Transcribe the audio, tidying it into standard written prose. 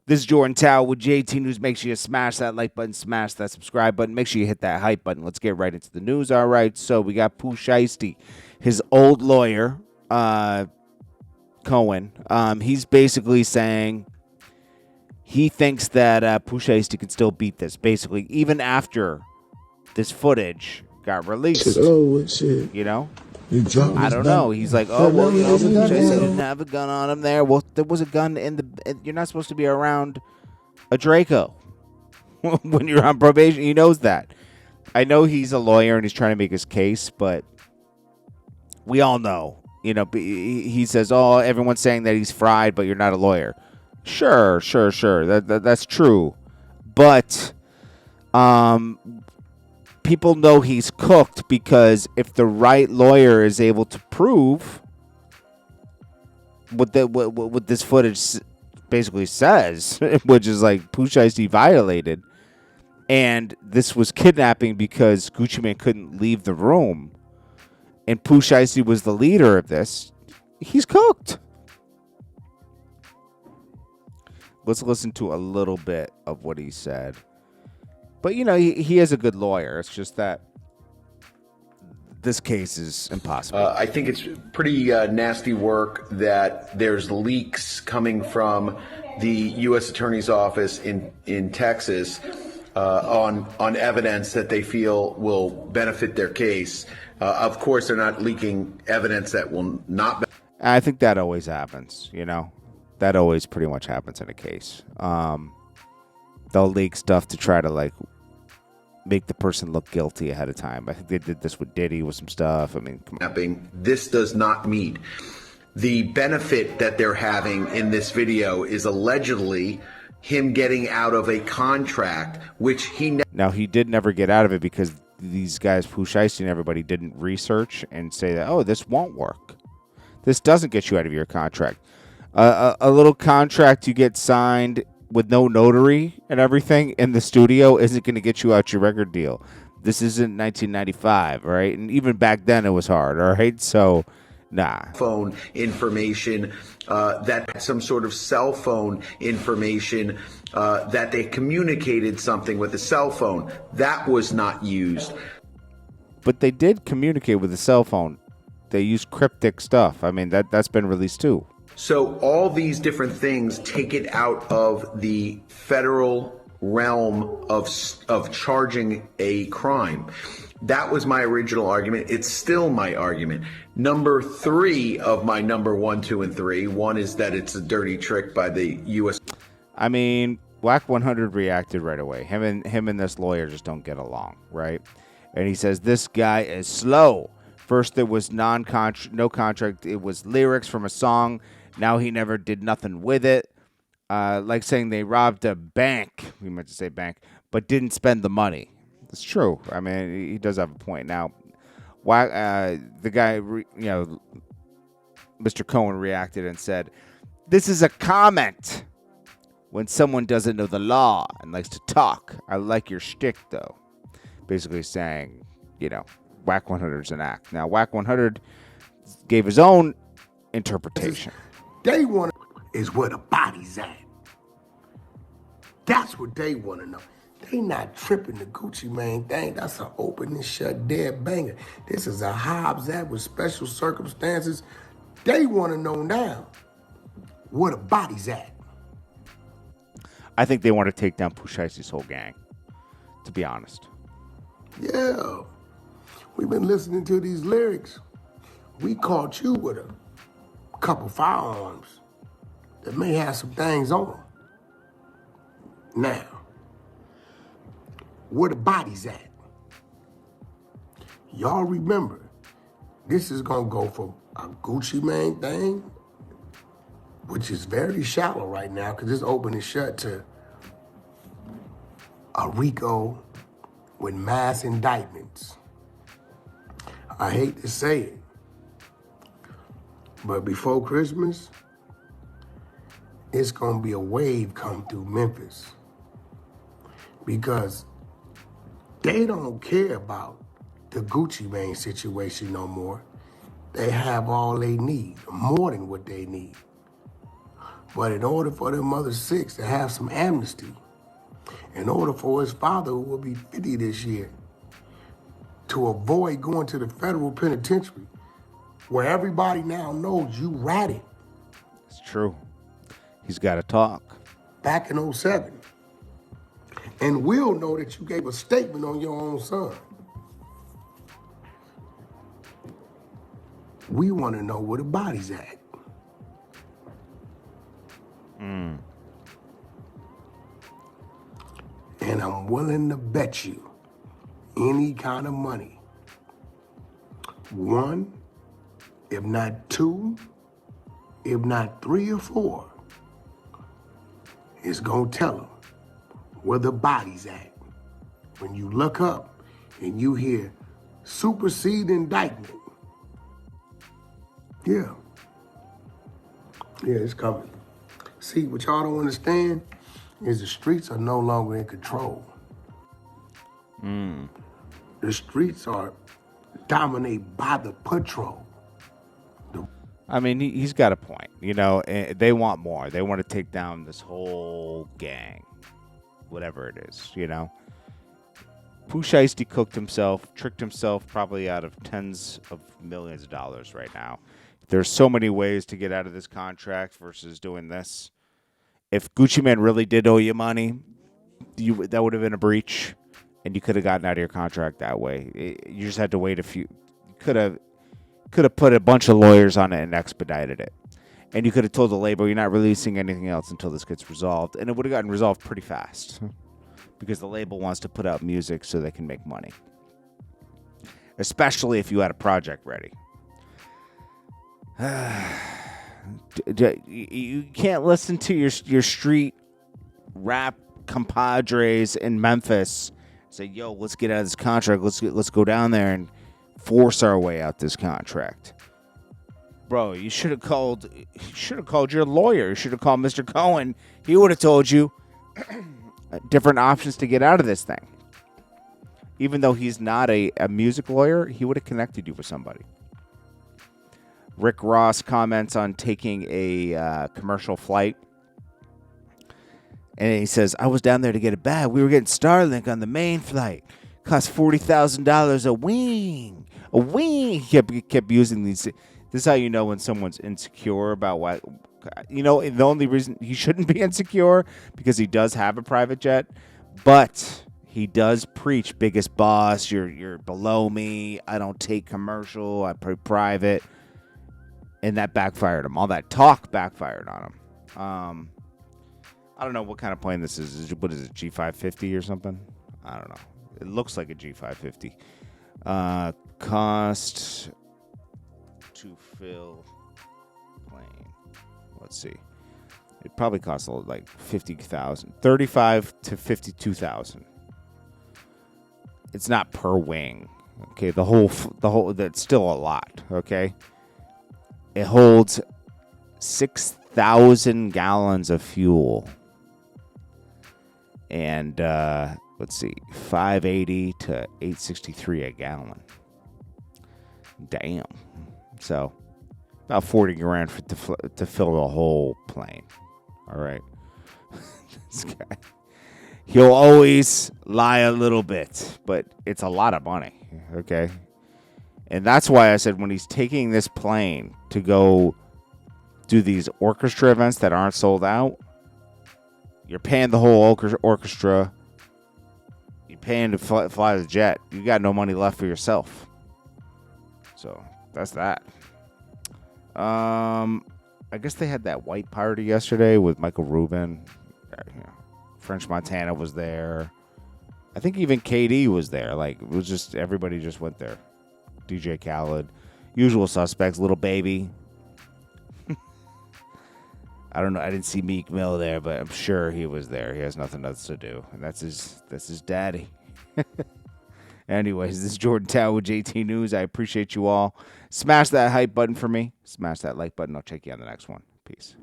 This is Jordan Tao with JT News. Make sure you smash that like button, smash that subscribe button. Make sure you hit that hype button. Let's get right into the news. All right, so we got Pooh Shiesty, his old lawyer, Cohen. He's basically saying he thinks that Pooh Shiesty can still beat this, basically, even after this footage got released. You know? I don't know. He's like, oh, well, you know, Pooh Shiesty didn't have a gun on him there. Well, there was a gun in the... You're not supposed to be around a Draco when you're on probation. He knows that. I know he's a lawyer and he's trying to make his case, but we all know. You know, he says, oh, everyone's saying that he's fried, but you're not a lawyer. Sure. That's true. But people know he's cooked because if the right lawyer is able to prove what this footage basically says, which is like Pooh Shiesty violated, and this was kidnapping because Gucci Mane couldn't leave the room, and Pooh Shiesty was the leader of this, he's cooked. Let's listen to a little bit of what he said. But, you know, he is a good lawyer. It's just that this case is impossible. I think it's pretty nasty work that there's leaks coming from the U.S. Attorney's Office in Texas on evidence that they feel will benefit their case. Of course, they're not leaking evidence that will not. I think that always happens, you know. That always pretty much happens in a case. They'll leak stuff to try to, like, make the person look guilty ahead of time. I think they did this with Diddy with some stuff. I mean, come on. This does not meet. The benefit that they're having in this video is allegedly him getting out of a contract, which he... Now, he did never get out of it because these guys, Pooh Shiesty and everybody, didn't research and say that, oh, this won't work. This doesn't get you out of your contract. A little contract you get signed with no notary and everything in the studio isn't going to get you out your record deal. This isn't 1995, right? And even back then it was hard, all right? So, nah. Phone information, that some sort of cell phone information, that they communicated something with a cell phone. That was not used. But they did communicate with a cell phone. They used cryptic stuff. I mean, that's been released too. So all these different things take it out of the federal realm of charging a crime. That was my original argument. It's still my argument. Number 3 of my number 1, 2, and 3. One is that it's a dirty trick by the U.S. I mean, Wack 100 reacted right away. Him and this lawyer just don't get along, right? And he says this guy is slow. First there was no contract. It was lyrics from a song. Now he never did nothing with it. Like saying they robbed a bank. We meant to say bank, but didn't spend the money. It's true. I mean, he does have a point. Now, why the guy, Mr. Cohen reacted and said, "This is a comment when someone doesn't know the law and likes to talk. I like your shtick, though." Basically saying, Wack 100 is an act. Now, Wack 100 gave his own interpretation. They want is where the body's at. That's what they want to know. They not tripping the Gucci Mane thing. That's an open and shut dead banger. This is a Hobbs Act with special circumstances. They want to know now where the body's at. I think they want to take down Pooh Shiesty's whole gang, to be honest. Yeah. We've been listening to these lyrics. We caught you with a couple firearms that may have some things on them. Now, where the body's at? Y'all remember, this is gonna go from a Gucci Mane thing, which is very shallow right now because it's open and shut, to a RICO with mass indictments. I hate to say it, but before Christmas, it's gonna be a wave come through Memphis because they don't care about the Gucci Mane situation no more. They have all they need, more than what they need. But in order for them other 6 to have some amnesty, in order for his father, who will be 50 this year, to avoid going to the federal penitentiary, where everybody now knows you ratted. It's true. He's got to talk. Back in 07. And we'll know that you gave a statement on your own son. We want to know where the body's at. And I'm willing to bet you any kind of money. 1, if not 2, if not 3 or 4, is gonna tell them where the body's at. When you look up and you hear supersede indictment. Yeah. Yeah, it's coming. See, what y'all don't understand is the streets are no longer in control. The streets are dominated by the patrol. I mean, he's got a point. You know, they want more. They want to take down this whole gang, whatever it is, you know. Pooh Shiesty cooked himself, tricked himself probably out of tens of millions of dollars right now. There's so many ways to get out of this contract versus doing this. If Gucci Mane really did owe you money, that would have been a breach, and you could have gotten out of your contract that way. You just had to wait a few. You could have put a bunch of lawyers on it and expedited it. And you could have told the label, you're not releasing anything else until this gets resolved. And it would have gotten resolved pretty fast because the label wants to put out music so they can make money, especially if you had a project ready. You can't listen to your street rap compadres in Memphis say, yo, let's get out of this contract. Let's go down there and force our way out this contract. Bro, you should have called your lawyer. You should have called Mr. Cohen. He would have told you different options to get out of this thing. Even though he's not a music lawyer, he would have connected you with somebody. Rick Ross comments on taking a commercial flight. And he says, I was down there to get a bag. We were getting Starlink on the main flight. Cost $40,000 a wing. A wing. He kept using these. This is how you know when someone's insecure about what. You know, the only reason he shouldn't be insecure, because he does have a private jet. But he does preach, biggest boss, you're below me. I don't take commercial. I pay private. And that backfired him. All that talk backfired on him. I don't know what kind of plane this is. What is it, G550 or something? I don't know. It looks like a G550. Cost to fill plane. Let's see. It probably costs like $50,000. $35,000 to $52,000. It's not per wing. Okay, the whole. That's still a lot. Okay. It holds 6,000 gallons of fuel. And let's see, $5.80 to $8.63 a gallon. Damn. So about $40,000 to fill the whole plane. All right. This guy, he'll always lie a little bit, but it's a lot of money. Okay. And that's why I said when he's taking this plane to go do these orchestra events that aren't sold out, you're paying the whole orchestra. You're paying to fly the jet. You got no money left for yourself. So that's that. I guess they had that white party yesterday with Michael Rubin. French Montana was there. I think even KD was there. Like, it was just, everybody just went there. DJ Khaled, usual suspects, Lil Baby. I don't know. I didn't see Meek Mill there, but I'm sure he was there. He has nothing else to do, and that's his daddy. Anyways, this is Jordan Tower with JT News. I appreciate you all. Smash that hype button for me. Smash that like button. I'll check you on the next one. Peace.